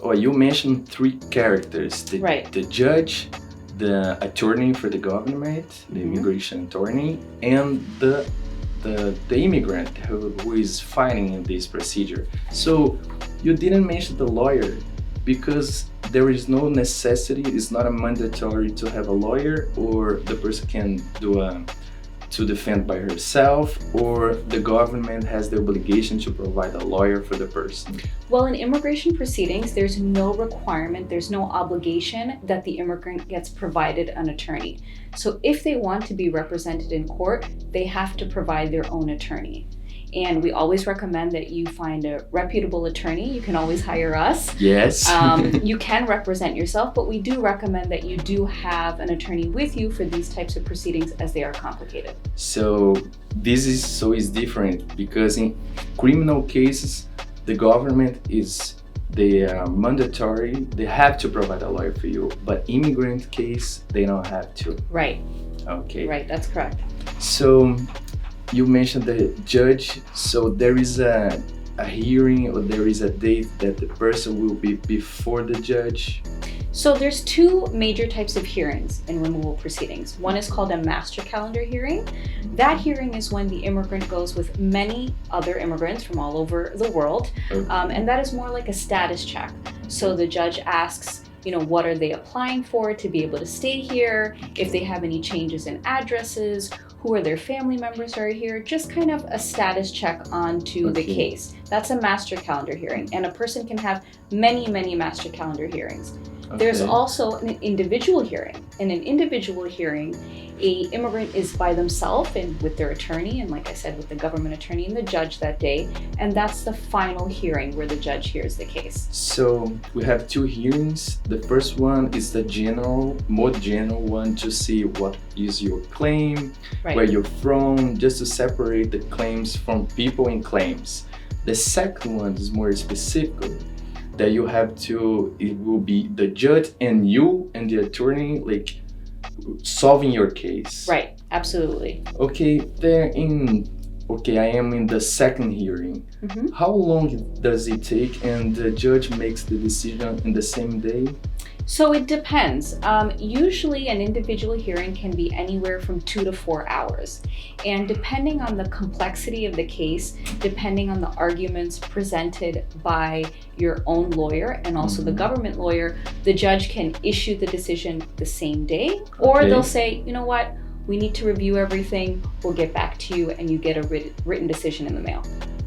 Oh, you mentioned three characters: the judge, the attorney for the government, the immigration attorney, and the immigrant who is fighting in this procedure. So you didn't mention the lawyer because there is no necessity. It's not a mandatory to have a lawyer, or the person can to defend by herself, or the government has the obligation to provide a lawyer for the person. Well, in immigration proceedings, there's no requirement, there's no obligation that the immigrant gets provided an attorney. So if they want to be represented in court, they have to provide their own attorney. And we always recommend that you find a reputable attorney. You can always hire us. Yes. You can represent yourself, but we do recommend that you do have an attorney with you for these types of proceedings as they are complicated. So this is different because in criminal cases, the government they are mandatory. They have to provide a lawyer for you. But immigrant case, they don't have to. Right. Okay. Right, that's correct. So you mentioned the judge, so there is a hearing, or there is a date that the person will be before the judge? So there's two major types of hearings in removal proceedings. One is called a master calendar hearing. That hearing is when the immigrant goes with many other immigrants from all over the world, and that is more like a status check. So the judge asks, what are they applying for to be able to stay here, if they have any changes in addresses, who are their family members are here, just kind of a status check onto the case. That's a master calendar hearing, and a person can have many, many master calendar hearings. There's also an individual hearing. In an individual hearing, a immigrant is by themselves and with their attorney, and like I said, with the government attorney and the judge that day, and that's the final hearing where the judge hears the case. So we have two hearings. The first one is the more general one, to see what is your claim, where you're from, just to separate the claims from people and claims. The second one is more specific, that you have to, it will be the judge and you and the attorney, like, solving your case. Right, absolutely. Okay, I am in the second hearing. How long does it take, and the judge makes the decision in the same day? So it depends. Usually an individual hearing can be anywhere from 2 to 4 hours. And depending on the complexity of the case, depending on the arguments presented by your own lawyer and also the government lawyer, the judge can issue the decision the same day, or they'll say, you know what, we need to review everything, we'll get back to you, and you get a written decision in the mail.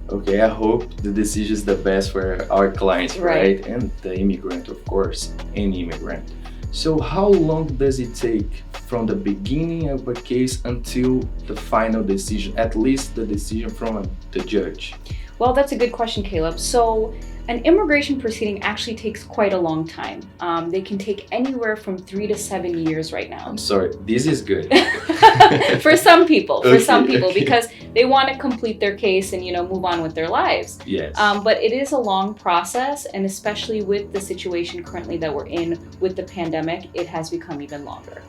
Okay, I hope the decision is the best for our clients, right? And the immigrant, of course, any immigrant. So how long does it take from the beginning of a case until the final decision, at least the decision from the judge? Well, that's a good question, Caleb. So an immigration proceeding actually takes quite a long time. They can take anywhere from 3 to 7 years right now. I'm sorry, this is good. For some people, because they want to complete their case and, move on with their lives. Yes. But it is a long process, and especially with the situation currently that we're in with the pandemic, it has become even longer.